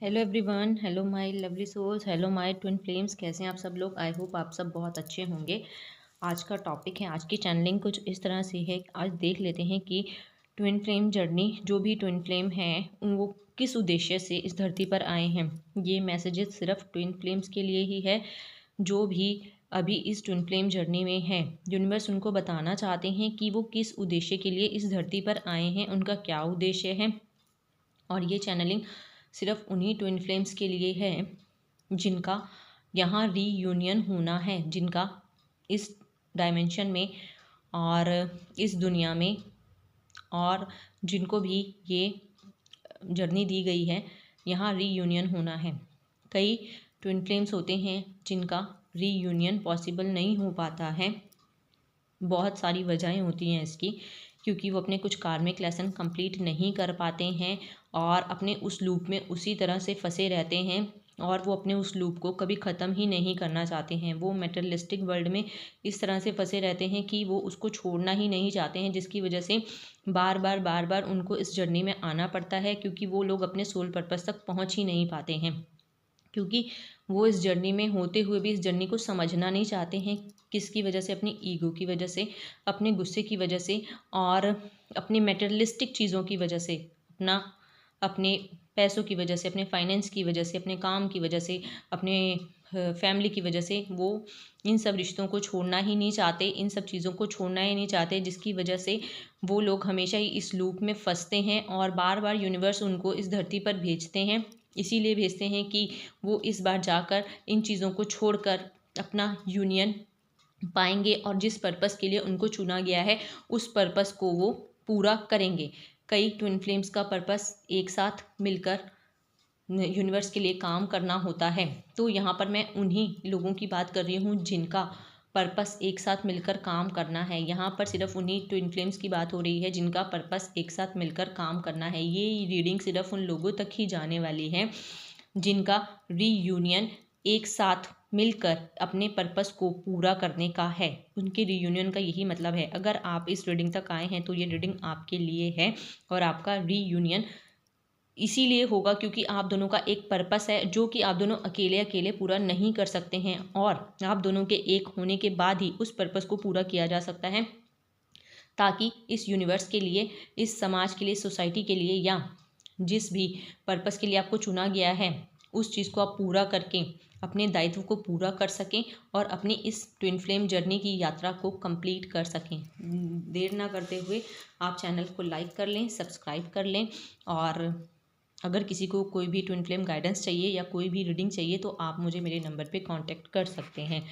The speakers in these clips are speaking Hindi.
Hello everyone, hello my lovely souls, hello my twin flames. कैसे हैं आप सब लोग? आई होप आप सब बहुत अच्छे होंगे। आज का टॉपिक है, आज की चैनलिंग कुछ इस तरह से है। आज देख लेते हैं कि ट्विन फ्लेम जर्नी, जो भी ट्विन फ्लेम हैं वो किस उद्देश्य से इस धरती पर आए हैं। ये मैसेजेस सिर्फ ट्विन फ्लेम्स के लिए ही है जो भी अभी इस ट्विन फ्लेम जर्नी में हैं। यूनिवर्स उनको बताना चाहते हैं कि वो किस उद्देश्य के लिए इस धरती पर आए हैं, उनका क्या उद्देश्य है। और ये चैनलिंग सिर्फ उन्हीं ट्विन फ्लेम्स के लिए है जिनका यहाँ रीयूनियन होना है, जिनका इस डायमेंशन में और इस दुनिया में, और जिनको भी ये जर्नी दी गई है यहाँ रीयूनियन होना है। कई ट्विन फ्लेम्स होते हैं जिनका रीयूनियन पॉसिबल नहीं हो पाता है। बहुत सारी वजहें होती हैं इसकी, क्योंकि वो अपने कुछ कार्मिक लेसन कंप्लीट नहीं कर पाते हैं और अपने उस लूप में उसी तरह से फंसे रहते हैं और वो अपने उस लूप को कभी ख़त्म ही नहीं करना चाहते हैं। वो मेटेरियलिस्टिक वर्ल्ड में इस तरह से फंसे रहते हैं कि वो उसको छोड़ना ही नहीं चाहते हैं, जिसकी वजह से बार बार उनको इस जर्नी में आना पड़ता है, क्योंकि वो लोग अपने सोल पर्पस तक पहुंच ही नहीं पाते हैं। क्योंकि वो इस जर्नी में होते हुए भी इस जर्नी को समझना नहीं चाहते हैं। किसकी वजह से? अपनी ईगो की वजह से, अपने गुस्से की वजह से और अपनी मेटेरियलिस्टिक चीज़ों की वजह से, अपने पैसों की वजह से, अपने फाइनेंस की वजह से, अपने काम की वजह से, अपने फैमिली की वजह से वो इन सब रिश्तों को छोड़ना ही नहीं चाहते, इन सब चीज़ों को छोड़ना ही नहीं चाहते, जिसकी वजह से वो लोग हमेशा ही इस लूप में फंसते हैं और बार बार यूनिवर्स उनको इस धरती पर भेजते हैं। इसीलिए भेजते हैं कि वो इस बार जाकर इन चीज़ों को छोड़कर अपना यूनियन पाएंगे और जिस पर्पस के लिए उनको चुना गया है उस पर्पस को वो पूरा करेंगे। कई ट्विन फ्लेम्स का पर्पस एक साथ मिलकर यूनिवर्स के लिए काम करना होता है। तो यहाँ पर मैं उन्हीं लोगों की बात कर रही हूँ जिनका पर्पस एक साथ मिलकर काम करना है। यहाँ पर सिर्फ उन्हीं ट्विन फ्लेम्स की बात हो रही है जिनका पर्पस एक साथ मिलकर काम करना है। ये रीडिंग सिर्फ उन लोगों तक ही जाने वाली है जिनका रीयूनियन एक साथ मिलकर अपने पर्पस को पूरा करने का है। उनके रीयूनियन का यही मतलब है। अगर आप इस रीडिंग तक आए हैं तो ये रीडिंग आपके लिए है और आपका रीयूनियन इसीलिए होगा क्योंकि आप दोनों का एक पर्पस है जो कि आप दोनों अकेले अकेले पूरा नहीं कर सकते हैं, और आप दोनों के एक होने के बाद ही उस पर्पस को पूरा किया जा सकता है, ताकि इस यूनिवर्स के लिए, इस समाज के लिए, सोसाइटी के लिए या जिस भी पर्पस के लिए आपको चुना गया है उस चीज़ को आप पूरा करके अपने दायित्व को पूरा कर सकें और अपनी इस ट्विन फ्लेम जर्नी की यात्रा को कंप्लीट कर सकें। देर ना करते हुए आप चैनल को लाइक कर लें, सब्सक्राइब कर लें, और अगर किसी को कोई भी ट्विन फ्लेम गाइडेंस चाहिए या कोई भी रीडिंग चाहिए तो आप मुझे मेरे नंबर पे कांटेक्ट कर सकते हैं।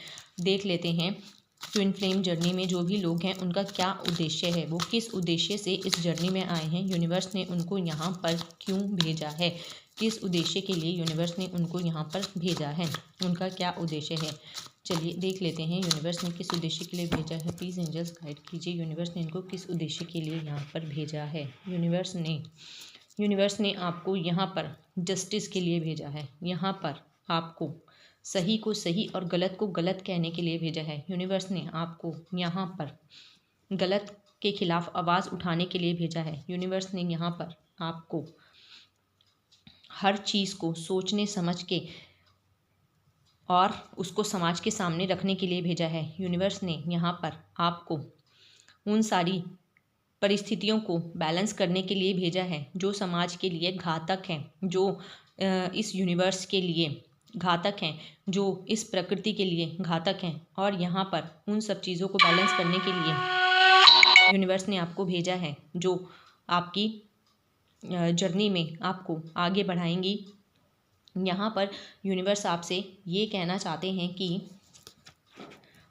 देख लेते हैं ट्विन फ्लेम जर्नी में जो भी लोग हैं उनका क्या उद्देश्य है, वो किस उद्देश्य से इस जर्नी में आए हैं, यूनिवर्स ने उनको यहाँ पर क्यों भेजा है, किस उद्देश्य के लिए यूनिवर्स ने उनको यहाँ पर भेजा है, उनका क्या उद्देश्य है। चलिए देख लेते हैं यूनिवर्स ने किस उद्देश्य के लिए भेजा है। प्लीज़ एंजल्स गाइड कीजिए, यूनिवर्स ने इनको किस उद्देश्य के लिए यहाँ पर भेजा है। यूनिवर्स ने आपको यहाँ पर जस्टिस के लिए भेजा है। यहाँ पर आपको सही को सही और गलत को गलत कहने के लिए भेजा है। यूनिवर्स ने आपको यहाँ पर गलत के खिलाफ आवाज़ उठाने के लिए भेजा है। यूनिवर्स ने यहाँ पर आपको हर चीज़ को सोचने समझ के और उसको समाज के सामने रखने के लिए भेजा है। यूनिवर्स ने यहाँ पर आपको उन सारी परिस्थितियों को बैलेंस करने के लिए भेजा है जो समाज के लिए घातक हैं, जो इस यूनिवर्स के लिए घातक हैं, जो इस प्रकृति के लिए घातक हैं, और यहाँ पर उन सब चीज़ों को बैलेंस करने के लिए यूनिवर्स ने आपको भेजा है जो आपकी जर्नी में आपको आगे बढ़ाएंगी। यहाँ पर यूनिवर्स आपसे ये कहना चाहते हैं कि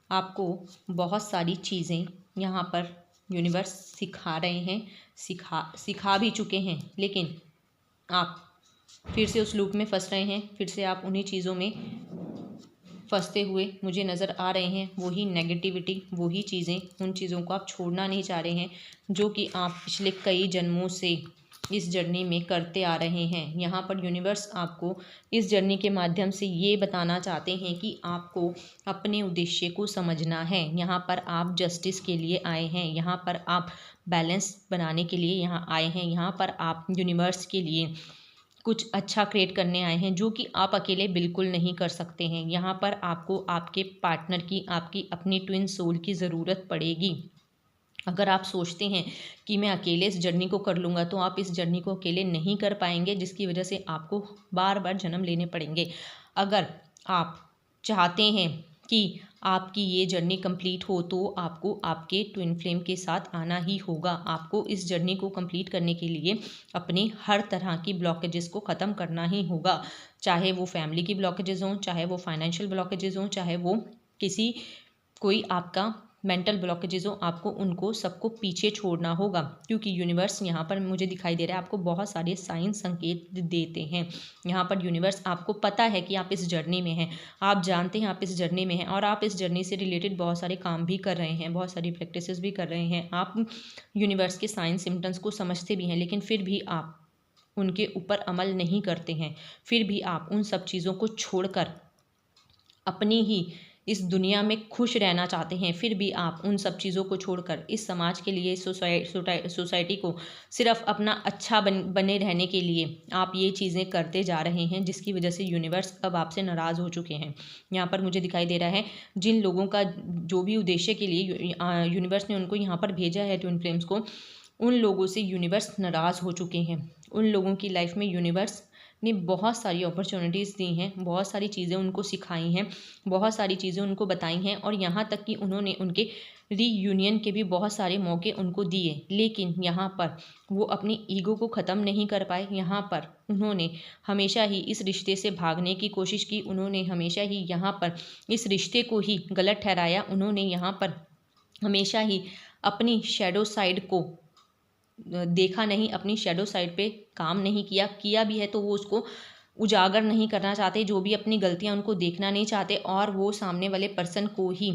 आपको बहुत सारी चीज़ें यहाँ पर यूनिवर्स सिखा रहे हैं, सिखा भी चुके हैं, लेकिन आप फिर से उस लूप में फंस रहे हैं। फिर से आप उन्हीं चीज़ों में फंसते हुए मुझे नज़र आ रहे हैं। वही नेगेटिविटी, वही चीज़ें, उन चीज़ों को आप छोड़ना नहीं चाह रहे हैं जो कि आप पिछले कई जन्मों से इस जर्नी में करते आ रहे हैं। यहाँ पर यूनिवर्स आपको इस जर्नी के माध्यम से ये बताना चाहते हैं कि आपको अपने उद्देश्य को समझना है। यहाँ पर आप जस्टिस के लिए आए हैं, यहाँ पर आप बैलेंस बनाने के लिए यहाँ आए हैं, यहाँ पर आप यूनिवर्स के लिए कुछ अच्छा क्रिएट करने आए हैं, जो कि आप अकेले बिल्कुल नहीं कर सकते हैं। यहाँ पर आपको आपके पार्टनर की, आपकी अपनी ट्विन सोल की ज़रूरत पड़ेगी। अगर आप सोचते हैं कि मैं अकेले इस जर्नी को कर लूँगा, तो आप इस जर्नी को अकेले नहीं कर पाएंगे, जिसकी वजह से आपको बार बार जन्म लेने पड़ेंगे। अगर आप चाहते हैं कि आपकी ये जर्नी कंप्लीट हो, तो आपको आपके ट्विन फ्लेम के साथ आना ही होगा। आपको इस जर्नी को कंप्लीट करने के लिए अपनी हर तरह की ब्लॉकेजेस को ख़त्म करना ही होगा, चाहे वो फैमिली की ब्लॉकेजेस हों, चाहे वो फाइनेंशियल ब्लॉकेजेस हों, चाहे वो किसी कोई आपका मेंटल ब्लॉकेजेस हो, आपको उनको सबको पीछे छोड़ना होगा। क्योंकि यूनिवर्स यहाँ पर मुझे दिखाई दे रहा है आपको बहुत सारे साइन संकेत देते हैं। यहाँ पर यूनिवर्स आपको पता है कि आप इस जर्नी में हैं, आप जानते हैं आप इस जर्नी में हैं, और आप इस जर्नी से रिलेटेड बहुत सारे काम भी कर रहे हैं, बहुत सारी प्रैक्टिसेस भी कर रहे हैं। आप यूनिवर्स के साइन सिम्टम्स को समझते भी हैं, लेकिन फिर भी आप उनके ऊपर अमल नहीं करते हैं। फिर भी आप उन सब चीज़ों को छोड़कर अपनी ही इस दुनिया में खुश रहना चाहते हैं। फिर भी आप उन सब चीज़ों को छोड़कर इस समाज के लिए, सोसाइटी को सिर्फ अपना अच्छा बने रहने के लिए आप ये चीज़ें करते जा रहे हैं, जिसकी वजह से यूनिवर्स अब आपसे नाराज़ हो चुके हैं। यहाँ पर मुझे दिखाई दे रहा है जिन लोगों का जो भी उद्देश्य के लिए यूनिवर्स ने उनको यहाँ पर भेजा है, ट्विन फ्लेम्स को, उन लोगों से यूनिवर्स नाराज़ हो चुके हैं। उन लोगों की लाइफ में यूनिवर्स ने बहुत सारी अपॉर्चुनिटीज़ दी हैं, बहुत सारी चीज़ें उनको सिखाई हैं, बहुत सारी चीज़ें उनको बताई हैं, और यहाँ तक कि उन्होंने उनके रीयूनियन के भी बहुत सारे मौके उनको दिए। लेकिन यहाँ पर वो अपनी ईगो को ख़त्म नहीं कर पाए। यहाँ पर उन्होंने हमेशा ही इस रिश्ते से भागने की कोशिश की। उन्होंने हमेशा ही यहाँ पर इस रिश्ते को ही गलत ठहराया। उन्होंने यहाँ पर हमेशा ही अपनी शैडो साइड को देखा नहीं, अपनी शैडो साइड पे काम नहीं किया भी है तो वो उसको उजागर नहीं करना चाहते। जो भी अपनी गलतियां उनको देखना नहीं चाहते, और वो सामने वाले पर्सन को ही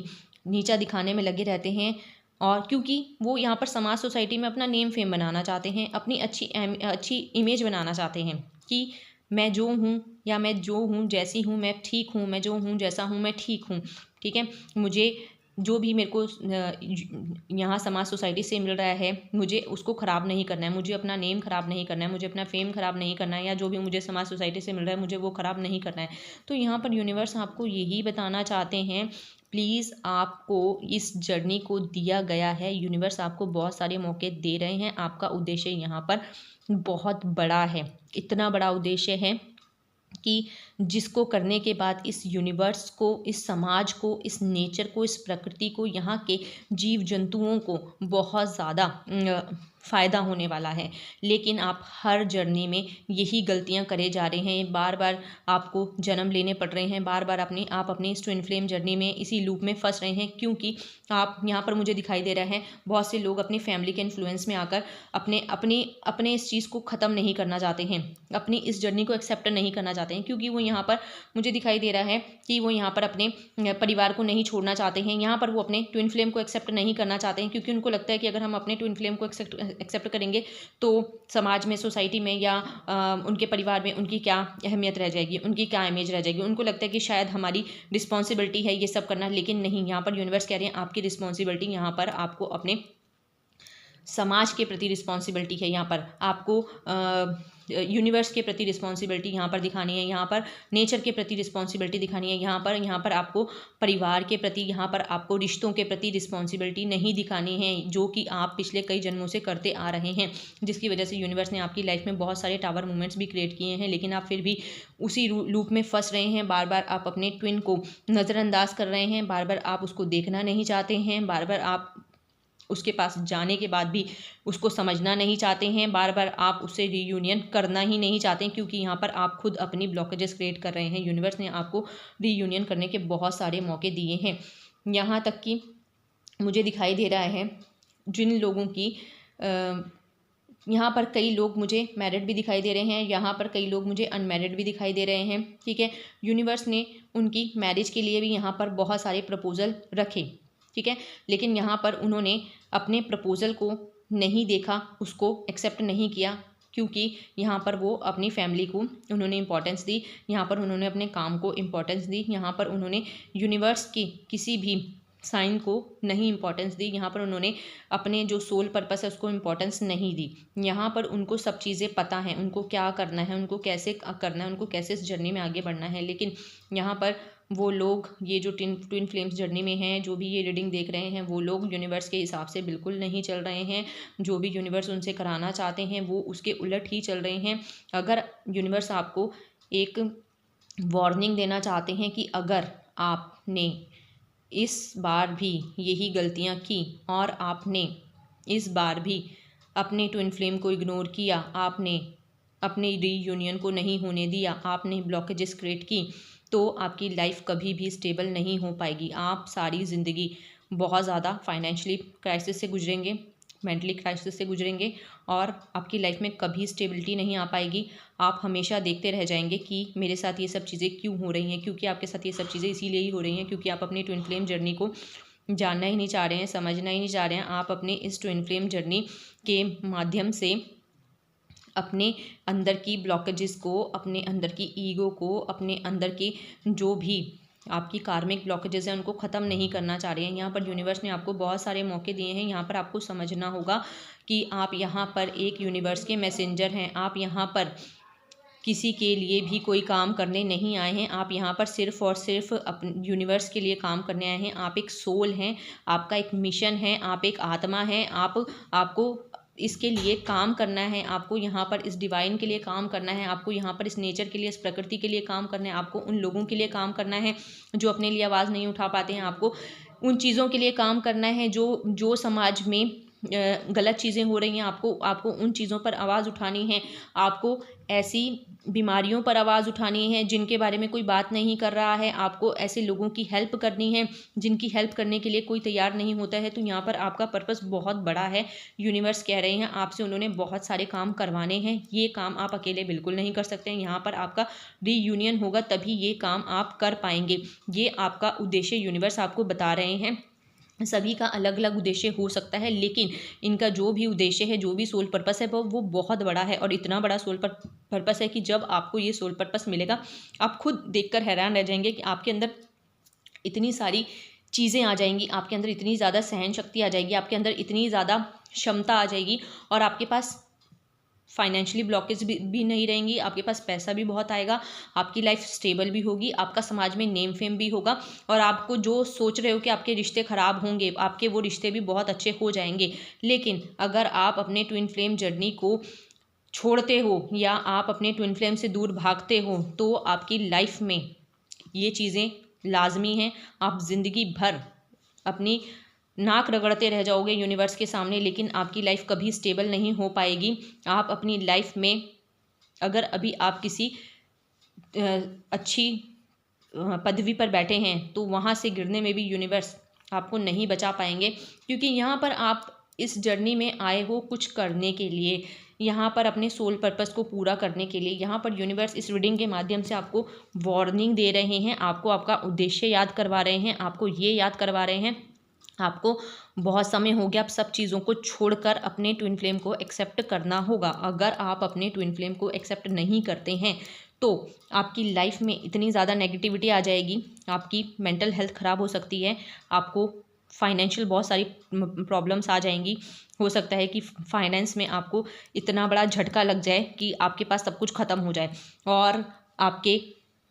नीचा दिखाने में लगे रहते हैं। और क्योंकि वो यहाँ पर समाज सोसाइटी में अपना नेम फेम बनाना चाहते हैं, अपनी अच्छी इमेज बनाना चाहते हैं कि मैं जो हूँ, या मैं जो हूँ जैसी हूँ मैं ठीक हूँ, मैं जो हूँ जैसा हूँ मैं ठीक हूँ। ठीक है, मुझे जो भी मेरे को यहाँ समाज सोसाइटी से मिल रहा है, मुझे उसको ख़राब नहीं करना है, मुझे अपना नेम ख़राब नहीं करना है, मुझे अपना फेम ख़राब नहीं करना है, या जो भी मुझे समाज सोसाइटी से मिल रहा है मुझे वो ख़राब नहीं करना है। तो यहाँ पर यूनिवर्स आपको यही बताना चाहते हैं, प्लीज़ आपको इस जर्नी को दिया गया है। यूनिवर्स आपको बहुत सारे मौके दे रहे हैं। आपका उद्देश्य यहाँ पर बहुत बड़ा है, इतना बड़ा उद्देश्य है कि जिसको करने के बाद इस यूनिवर्स को, इस समाज को, इस नेचर को, इस प्रकृति को, यहाँ के जीव जंतुओं को बहुत ज़्यादा फ़ायदा होने वाला है। लेकिन आप हर जर्नी में यही गलतियाँ करे जा रहे हैं, बार बार आपको जन्म लेने पड़ रहे हैं, बार बार आप अपनी इस ट्विन फ्लेम जर्नी में इसी लूप में फंस रहे हैं। क्योंकि आप यहाँ पर मुझे दिखाई दे रहा है बहुत से लोग अपनी फैमिली के इन्फ्लुएंस में आकर अपने इस चीज़ को ख़त्म नहीं करना चाहते हैं, अपनी इस जर्नी को एक्सेप्ट नहीं करना चाहते हैं। क्योंकि वो यहाँ पर मुझे दिखाई दे रहा है कि वो यहाँ पर अपने परिवार को नहीं छोड़ना चाहते हैं। यहाँ पर वो अपने ट्विन फ्लेम को एक्सेप्ट नहीं करना चाहते हैं, क्योंकि उनको लगता है कि अगर हम अपने ट्विन फ्लेम को एक्सेप्ट करेंगे तो समाज में, सोसाइटी में, या उनके परिवार में उनकी क्या अहमियत रह जाएगी, उनकी क्या इमेज रह जाएगी। उनको लगता है कि शायद हमारी रिस्पॉन्सिबिलिटी है ये सब करना, लेकिन नहीं। यहाँ पर यूनिवर्स कह रहे हैं आपकी रिस्पॉन्सिबिलिटी, यहाँ पर आपको अपने समाज के प्रति रिस्पॉन्सिबिलिटी है, यहाँ पर आपको यूनिवर्स के प्रति रिस्पॉन्सिबिलिटी यहाँ पर दिखानी है, यहाँ पर नेचर के प्रति रिस्पॉन्सिबिलिटी दिखानी है, यहाँ पर आपको परिवार के प्रति, यहाँ पर आपको रिश्तों के प्रति रिस्पॉन्सिबिलिटी नहीं दिखानी है, जो कि आप पिछले कई जन्मों से करते आ रहे हैं। जिसकी वजह से यूनिवर्स ने आपकी लाइफ में बहुत सारे टावर मूवमेंट्स भी क्रिएट किए हैं, लेकिन आप फिर भी उसी लूप में फंस रहे हैं। बार बार आप अपने ट्विन को नज़रअंदाज कर रहे हैं, बार बार आप उसको देखना नहीं चाहते हैं, बार बार आप उसके पास जाने के बाद भी उसको समझना नहीं चाहते हैं, बार बार आप उससे रीयूनियन करना ही नहीं चाहते हैं। क्योंकि यहाँ पर आप खुद अपनी ब्लॉकेजेस क्रिएट कर रहे हैं। यूनिवर्स ने आपको रीयूनियन करने के बहुत सारे मौके दिए हैं। यहाँ तक कि मुझे दिखाई दे रहा है जिन लोगों की यहाँ पर कई लोग मुझे मैरिड भी दिखाई दे रहे हैं, यहाँ पर कई लोग मुझे अनमैरिड भी दिखाई दे रहे हैं। ठीक है, यूनिवर्स ने उनकी मैरिज के लिए भी यहाँ पर बहुत सारे प्रपोजल रखे। ठीक है, लेकिन यहाँ पर उन्होंने अपने प्रपोज़ल को नहीं देखा, उसको एक्सेप्ट नहीं किया। क्योंकि यहाँ पर वो अपनी फैमिली को उन्होंने इम्पोर्टेंस दी, यहाँ पर उन्होंने अपने काम को इम्पोर्टेंस दी, यहाँ पर उन्होंने यूनिवर्स की किसी भी साइन को नहीं इम्पोर्टेंस दी, यहाँ पर उन्होंने अपने जो सोल पर्पस है उसको इम्पोर्टेंस नहीं दी। यहाँ पर उनको सब चीज़ें पता हैं, उनको क्या करना है, उनको कैसे करना है, उनको कैसे इस जर्नी में आगे बढ़ना है। लेकिन यहाँ पर वो लोग, ये जो ट्विन फ्लेम्स जर्नी में हैं, जो भी ये रीडिंग देख रहे हैं, वो लोग यूनिवर्स के हिसाब से बिल्कुल नहीं चल रहे हैं। जो भी यूनिवर्स उनसे कराना चाहते हैं वो उसके उलट ही चल रहे हैं। अगर यूनिवर्स आपको एक वार्निंग देना चाहते हैं कि अगर आपने इस बार भी यही गलतियां की और आपने इस बार भी अपने ट्विन फ्लेम को इग्नोर किया, आपने अपने रीयूनियन को नहीं होने दिया, आपने ब्लॉकेजेस क्रिएट की, तो आपकी लाइफ कभी भी स्टेबल नहीं हो पाएगी। आप सारी ज़िंदगी बहुत ज़्यादा फाइनेंशियली क्राइसिस से गुजरेंगे, मेंटली क्राइसिस से गुजरेंगे और आपकी लाइफ में कभी स्टेबिलिटी नहीं आ पाएगी। आप हमेशा देखते रह जाएंगे कि मेरे साथ ये सब चीज़ें क्यों हो रही हैं, क्योंकि आपके साथ ये सब चीज़ें इसीलिए ही हो रही हैं क्योंकि आप अपनी ट्विन फ्लेम जर्नी को जानना ही नहीं चाह रहे हैं, समझना ही नहीं चाह रहे हैं। आप अपने इस ट्विन फ्लेम जर्नी के माध्यम से अपने अंदर की ब्लॉकेजेस को, अपने अंदर की ईगो को, अपने अंदर के जो भी आपकी कार्मिक ब्लॉकेजेस हैं उनको ख़त्म नहीं करना चाह रहे हैं। यहाँ पर यूनिवर्स ने आपको बहुत सारे मौके दिए हैं। यहाँ पर आपको समझना होगा कि आप यहाँ पर एक यूनिवर्स के मैसेंजर हैं। आप यहाँ पर किसी के लिए भी कोई काम करने नहीं आए हैं। आप यहाँ पर सिर्फ़ और सिर्फ अपने यूनिवर्स के लिए काम करने आए हैं। आप एक सोल हैं, आपका एक मिशन है, आप एक आत्मा हैं। आपको इसके लिए काम करना है, आपको यहाँ पर इस डिवाइन के लिए काम करना है, आपको यहाँ पर इस नेचर के लिए, इस प्रकृति के लिए काम करना है, आपको उन लोगों के लिए काम करना है जो अपने लिए आवाज़ नहीं उठा पाते हैं, आपको उन चीज़ों के लिए काम करना है जो समाज में गलत चीज़ें हो रही हैं। आपको उन चीज़ों पर आवाज़ उठानी है। आपको ऐसी बीमारियों पर आवाज़ उठानी है जिनके बारे में कोई बात नहीं कर रहा है। आपको ऐसे लोगों की हेल्प करनी है जिनकी हेल्प करने के लिए कोई तैयार नहीं होता है। तो यहाँ पर आपका पर्पस बहुत बड़ा है। यूनिवर्स कह रहे हैं आपसे, उन्होंने बहुत सारे काम करवाने हैं। ये काम आप अकेले बिल्कुल नहीं कर सकते हैं। यहाँ पर आपका रीयूनियन होगा तभी ये काम आप कर पाएंगे। ये आपका उद्देश्य यूनिवर्स आपको बता रहे हैं। सभी का अलग अलग उद्देश्य हो सकता है, लेकिन इनका जो भी उद्देश्य है, जो भी सोल पर्पस है, वो बहुत बड़ा है। और इतना बड़ा सोल पर्पस है कि जब आपको ये सोल पर्पस मिलेगा, आप खुद देखकर हैरान रह जाएंगे कि आपके अंदर इतनी सारी चीज़ें आ जाएंगी, आपके अंदर इतनी ज़्यादा सहन शक्ति आ जाएगी, आपके अंदर इतनी ज़्यादा क्षमता आ जाएगी और आपके पास फाइनेंशियली ब्लॉकेज भी नहीं रहेंगी। आपके पास पैसा भी बहुत आएगा, आपकी लाइफ स्टेबल भी होगी, आपका समाज में नेम फेम भी होगा। और आपको जो सोच रहे हो कि आपके रिश्ते ख़राब होंगे, आपके वो रिश्ते भी बहुत अच्छे हो जाएंगे। लेकिन अगर आप अपने ट्विन फ्लेम जर्नी को छोड़ते हो या आप अपने ट्विन फ्लेम से दूर भागते हो तो आपकी लाइफ में ये चीज़ें लाजमी हैं। आप ज़िंदगी भर अपनी नाक रगड़ते रह जाओगे यूनिवर्स के सामने, लेकिन आपकी लाइफ कभी स्टेबल नहीं हो पाएगी। आप अपनी लाइफ में अगर अभी आप किसी अच्छी पदवी पर बैठे हैं तो वहाँ से गिरने में भी यूनिवर्स आपको नहीं बचा पाएंगे, क्योंकि यहाँ पर आप इस जर्नी में आए हो कुछ करने के लिए, यहाँ पर अपने सोल पर्पस को पूरा करने के लिए। यहाँ पर यूनिवर्स इस रीडिंग के माध्यम से आपको वार्निंग दे रहे हैं, आपको आपका उद्देश्य याद करवा रहे हैं, आपको ये याद करवा रहे हैं आपको बहुत समय हो गया, आप सब चीज़ों को छोड़कर अपने ट्विन फ्लेम को एक्सेप्ट करना होगा। अगर आप अपने ट्विन फ्लेम को एक्सेप्ट नहीं करते हैं तो आपकी लाइफ में इतनी ज़्यादा नेगेटिविटी आ जाएगी, आपकी मेंटल हेल्थ ख़राब हो सकती है, आपको फाइनेंशियल बहुत सारी प्रॉब्लम्स आ जाएंगी। हो सकता है कि फाइनेंस में आपको इतना बड़ा झटका लग जाए कि आपके पास सब कुछ ख़त्म हो जाए और आपके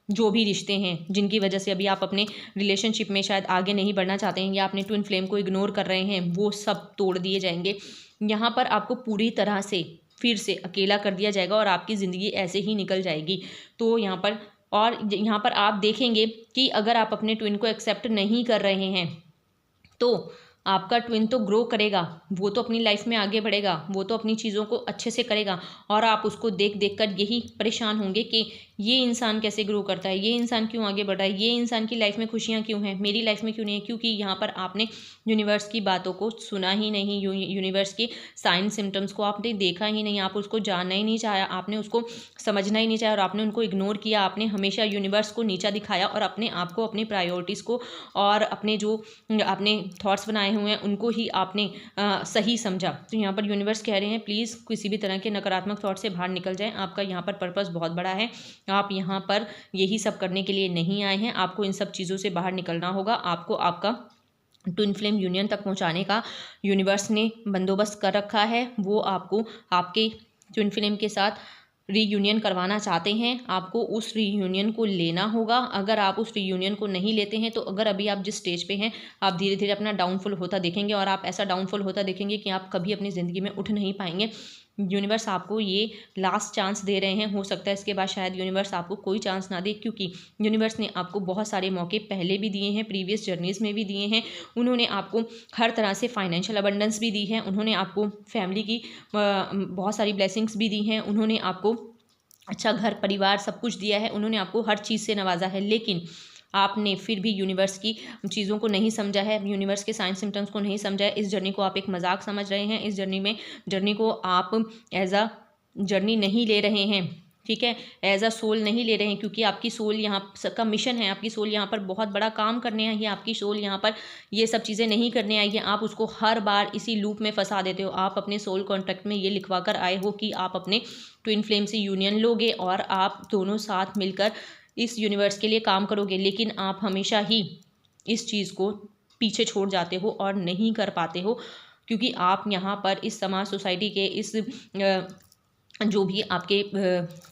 जो भी रिश्ते हैं जिनकी वजह से अभी आप अपने रिलेशनशिप में शायद आगे नहीं बढ़ना चाहते हैं या अपने ट्विन फ्लेम को इग्नोर कर रहे हैं, वो सब तोड़ दिए जाएंगे। यहाँ पर आपको पूरी तरह से फिर से अकेला कर दिया जाएगा और आपकी ज़िंदगी ऐसे ही निकल जाएगी। तो यहाँ पर आप देखेंगे कि अगर आप अपने ट्विन को एक्सेप्ट नहीं कर रहे हैं तो आपका ट्विन तो ग्रो करेगा, वो तो अपनी लाइफ में आगे बढ़ेगा, वो तो अपनी चीज़ों को अच्छे से करेगा और आप उसको देख देख कर यही परेशान होंगे कि ये इंसान कैसे ग्रो करता है, ये इंसान क्यों आगे बढ़ रहा है, ये इंसान की लाइफ में खुशियाँ क्यों हैं, मेरी लाइफ में क्यों नहीं है। क्योंकि यहाँ पर आपने यूनिवर्स की बातों को सुना ही नहीं, यूनिवर्स के साइन सिम्टम्स को आपने देखा ही नहीं, आप उसको जानना ही नहीं चाहा, आपने उसको समझना ही नहीं चाहा और आपने उनको इग्नोर किया। आपने हमेशा यूनिवर्स को नीचा दिखाया और अपने आप को, अपनी प्रायोरिटीज़ को और अपने जो आपने थॉट्स बनाए हुए हैं उनको ही आपने सही समझा। तो यहाँ पर यूनिवर्स कह रहे हैं प्लीज़ किसी भी तरह के नकारात्मक थॉट से बाहर निकल जाएं। आपका यहाँ पर पर्पस बहुत बड़ा है, आप यहाँ पर यही सब करने के लिए नहीं आए हैं, आपको इन सब चीज़ों से बाहर निकलना होगा। आपको आपका ट्विन फ्लेम यूनियन तक पहुंचाने का यूनिवर्स ने बंदोबस्त कर रखा है। वो आपको आपके ट्विन फ्लेम के साथ रीयूनियन करवाना चाहते हैं। आपको उस रीयूनियन को लेना होगा। अगर आप उस रीयूनियन को नहीं लेते हैं तो अगर अभी आप जिस स्टेज पे हैं आप धीरे धीरे अपना डाउनफॉल होता देखेंगे, और आप ऐसा डाउनफॉल होता देखेंगे कि आप कभी अपनी ज़िंदगी में उठ नहीं पाएंगे। यूनिवर्स आपको ये लास्ट चांस दे रहे हैं। हो सकता है इसके बाद शायद यूनिवर्स आपको कोई चांस ना दे, क्योंकि यूनिवर्स ने आपको बहुत सारे मौके पहले भी दिए हैं, प्रीवियस जर्नीज़ में भी दिए हैं। उन्होंने आपको हर तरह से फाइनेंशियल अबंडेंस भी दी है। उन्होंने आपको फैमिली की बहुत सारी ब्लेसिंग्स भी दी हैं। उन्होंने आपको अच्छा घर परिवार सब कुछ दिया है। उन्होंने आपको हर चीज़ से नवाजा है, लेकिन आपने फिर भी यूनिवर्स की चीज़ों को नहीं समझा है, यूनिवर्स के साइन सिम्टम्स को नहीं समझा है। इस जर्नी को आप एक मजाक समझ रहे हैं। इस जर्नी को आप एज अ जर्नी नहीं ले रहे हैं, ठीक है, एज अ सोल नहीं ले रहे हैं, क्योंकि आपकी सोल यहाँ का मिशन है। आपकी सोल यहाँ पर बहुत बड़ा काम करने आई है। आपकी सोल यहाँ पर ये सब चीज़ें नहीं करने आई है। आप उसको हर बार इसी लूप में फंसा देते हो। आप अपने सोल कॉन्ट्रैक्ट में ये लिखवा कर आए हो कि आप अपने ट्विन फ्लेम से यूनियन लोगे और आप दोनों साथ मिलकर इस यूनिवर्स के लिए काम करोगे, लेकिन आप हमेशा ही इस चीज़ को पीछे छोड़ जाते हो और नहीं कर पाते हो, क्योंकि आप यहाँ पर इस समाज सोसाइटी के इस जो भी आपके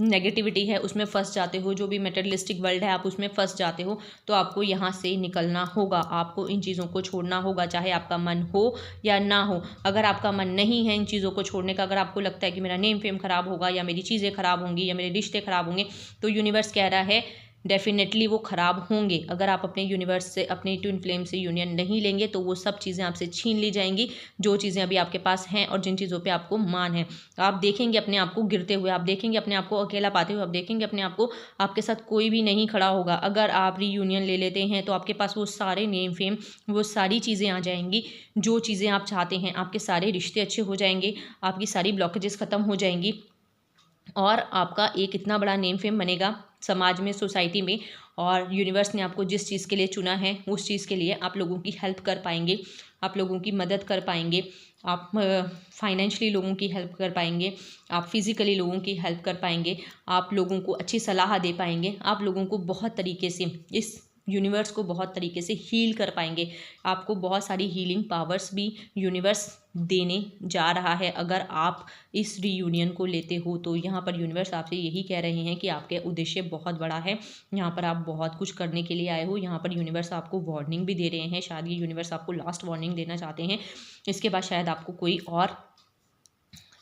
नेगेटिविटी है उसमें फंस जाते हो। जो भी मटेरियलिस्टिक वर्ल्ड है आप उसमें फंस जाते हो। तो आपको यहाँ से निकलना होगा। आपको इन चीज़ों को छोड़ना होगा, चाहे आपका मन हो या ना हो। अगर आपका मन नहीं है इन चीज़ों को छोड़ने का, अगर आपको लगता है कि मेरा नेम फेम खराब होगा या मेरी चीज़ें खराब होंगी या मेरे रिश्ते खराब होंगे, तो यूनिवर्स कह रहा है डेफिनेटली वो ख़राब होंगे। अगर आप अपने यूनिवर्स से, अपने ट्विन फ्लेम से यूनियन नहीं लेंगे तो वो सब चीज़ें आपसे छीन ली जाएंगी, जो चीज़ें अभी आपके पास हैं और जिन चीज़ों पे आपको मान है। आप देखेंगे अपने आप को गिरते हुए, आप देखेंगे अपने आप को अकेला पाते हुए, आप देखेंगे अपने आप को आपके साथ कोई भी नहीं खड़ा होगा। अगर आप रीयूनियन ले लेते हैं तो आपके पास वो सारे नेम फेम, वो सारी चीज़ें आ जाएंगी जो चीज़ें आप चाहते हैं। आपके सारे रिश्ते अच्छे हो जाएंगे, आपकी सारी ब्लॉकेजेस ख़त्म हो जाएंगी, और आपका एक इतना बड़ा नेम फेम बनेगा समाज में, सोसाइटी में। और यूनिवर्स ने आपको जिस चीज़ के लिए चुना है उस चीज़ के लिए आप लोगों की हेल्प कर पाएंगे, आप लोगों की मदद कर पाएंगे, आप फाइनेंशियली लोगों की हेल्प कर पाएंगे, आप फिज़िकली लोगों की हेल्प कर पाएंगे, आप लोगों को अच्छी सलाह दे पाएंगे, आप लोगों को बहुत तरीके से इस यूनिवर्स को बहुत तरीके से हील कर पाएंगे। आपको बहुत सारी हीलिंग पावर्स भी यूनिवर्स देने जा रहा है अगर आप इस रीयूनियन को लेते हो। तो यहाँ पर यूनिवर्स आपसे यही कह रहे हैं कि आपके उद्देश्य बहुत बड़ा है, यहाँ पर आप बहुत कुछ करने के लिए आए हो। यहाँ पर यूनिवर्स आपको वार्निंग भी दे रहे हैं, शायद ये यूनिवर्स आपको लास्ट वार्निंग देना चाहते हैं। इसके बाद शायद आपको कोई और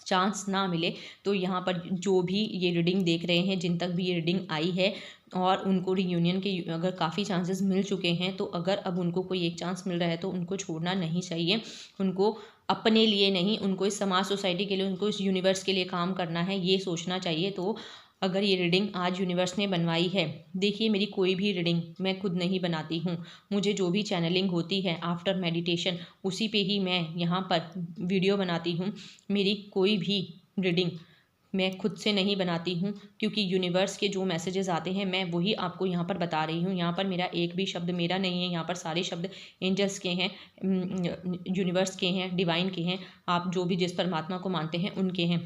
चांस ना मिले। तो यहाँ पर जो भी ये रीडिंग देख रहे हैं, जिन तक भी ये रीडिंग आई है और उनको रीयूनियन के अगर काफ़ी चांसेस मिल चुके हैं, तो अगर अब उनको कोई एक चांस मिल रहा है तो उनको छोड़ना नहीं चाहिए। उनको अपने लिए नहीं, उनको इस समाज सोसाइटी के लिए, उनको इस यूनिवर्स के लिए काम करना है, ये सोचना चाहिए। तो अगर ये रीडिंग आज यूनिवर्स ने बनवाई है, देखिए मेरी कोई भी रीडिंग मैं खुद नहीं बनाती हूँ। मुझे जो भी चैनलिंग होती है आफ्टर मेडिटेशन, उसी पे ही मैं यहाँ पर वीडियो बनाती हूँ। मेरी कोई भी रीडिंग मैं खुद से नहीं बनाती हूँ, क्योंकि यूनिवर्स के जो मैसेजेस आते हैं मैं वही आपको यहाँ पर बता रही हूँ। यहाँ पर मेरा एक भी शब्द मेरा नहीं है, यहाँ पर सारे शब्द एंजल्स के हैं, यूनिवर्स के हैं, डिवाइन के हैं। आप जो भी जिस परमात्मा को मानते हैं उनके हैं।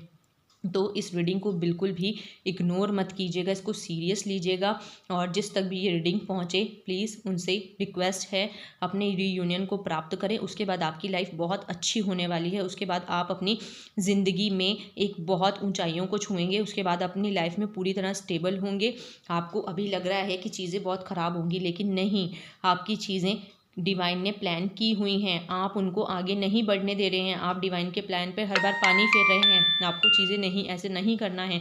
तो इस रीडिंग को बिल्कुल भी इग्नोर मत कीजिएगा, इसको सीरियस लीजिएगा। और जिस तक भी ये रीडिंग पहुँचे, प्लीज़ उनसे रिक्वेस्ट है अपने रीयूनियन को प्राप्त करें। उसके बाद आपकी लाइफ बहुत अच्छी होने वाली है। उसके बाद आप अपनी ज़िंदगी में एक बहुत ऊंचाइयों को छुएंगे। उसके बाद अपनी लाइफ में पूरी तरह स्टेबल होंगे। आपको अभी लग रहा है कि चीज़ें बहुत ख़राब होंगी, लेकिन नहीं, आपकी चीज़ें डिवाइन ने प्लान की हुई हैं। आप उनको आगे नहीं बढ़ने दे रहे हैं, आप डिवाइन के प्लान पे हर बार पानी फेर रहे हैं। आपको चीज़ें नहीं, ऐसे नहीं करना है।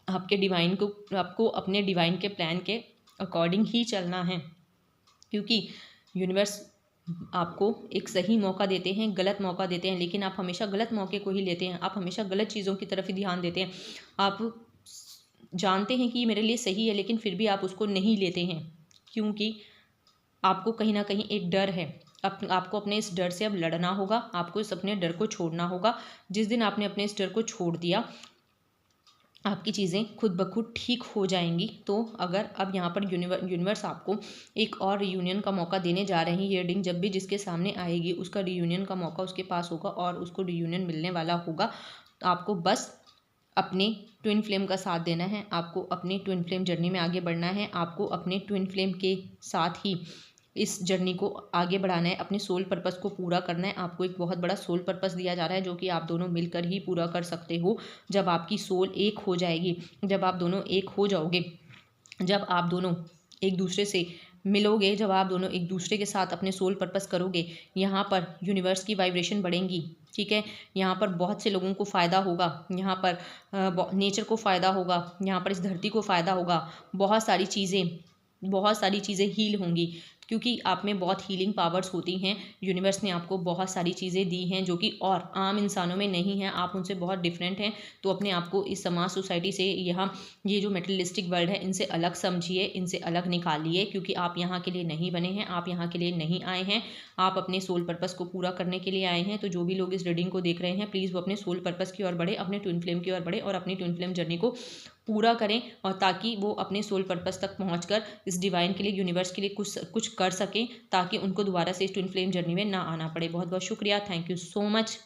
आपके डिवाइन को, आपको अपने डिवाइन के प्लान के अकॉर्डिंग ही चलना है, क्योंकि यूनिवर्स आपको एक सही मौका देते हैं, गलत मौका देते हैं, लेकिन आप हमेशा गलत मौके को ही लेते हैं। आप हमेशा गलत चीज़ों की तरफ ही ध्यान देते हैं। आप जानते हैं कि ये मेरे लिए सही है, लेकिन फिर भी आप उसको नहीं लेते हैं, क्योंकि आपको कहीं ना कहीं एक डर है। आपको अपने इस डर से अब लड़ना होगा, आपको इस अपने डर को छोड़ना होगा। जिस दिन आपने अपने इस डर को छोड़ दिया, आपकी चीज़ें खुद ब खुद ठीक हो जाएंगी। तो अगर अब यहाँ पर यूनिवर्स आपको एक और रीयूनियन का मौका देने जा रहे हैं, ये रीडिंग जब भी जिसके सामने आएगी उसका रीयूनियन का मौका उसके पास होगा और उसको रीयूनियन मिलने वाला होगा। तो आपको बस अपने ट्विन फ्लेम का साथ देना है, आपको अपनी ट्विन फ्लेम जर्नी में आगे बढ़ना है। आपको अपने ट्विन फ्लेम के साथ ही इस जर्नी को आगे बढ़ाना है, अपने सोल पर्पस को पूरा करना है। आपको एक बहुत बड़ा सोल पर्पस दिया जा रहा है जो कि आप दोनों मिलकर ही पूरा कर सकते हो। जब आपकी सोल एक हो जाएगी, जब आप दोनों एक हो जाओगे, जब आप दोनों एक दूसरे से मिलोगे, जब आप दोनों एक दूसरे के साथ अपने सोल पर्पस करोगे, यहाँ पर यूनिवर्स की वाइब्रेशन बढ़ेंगी। ठीक है, यहाँ पर बहुत से लोगों को फ़ायदा होगा, यहाँ पर नेचर को फ़ायदा होगा, यहाँ पर इस धरती को फ़ायदा होगा। बहुत सारी चीज़ें हील होंगी, क्योंकि आप में बहुत हीलिंग पावर्स होती हैं। यूनिवर्स ने आपको बहुत सारी चीज़ें दी हैं जो कि और आम इंसानों में नहीं हैं, आप उनसे बहुत डिफरेंट हैं। तो अपने आप को इस समाज सोसाइटी से, यहाँ ये जो मेटेरियलिस्टिक वर्ल्ड है, इनसे अलग समझिए, इनसे अलग निकालिए, क्योंकि आप यहाँ के लिए नहीं बने हैं, आप यहाँ के लिए नहीं आए हैं, आप अपने सोल पर्पस को पूरा करने के लिए आए हैं। तो जो भी लोग इस रीडिंग को देख रहे हैं, प्लीज़ वो अपने सोल पर्पस की ओर बढ़े, अपने ट्विन फ्लेम की ओर बढ़े और अपनी ट्विन फ्लेम जर्नी को पूरा करें, और ताकि वो अपने सोल पर्पस तक पहुंचकर इस डिवाइन के लिए, यूनिवर्स के लिए कुछ कर सकें, ताकि उनको दोबारा से इस ट्विन फ्लेम जर्नी में ना आना पड़े। बहुत बहुत शुक्रिया, थैंक यू सो मच।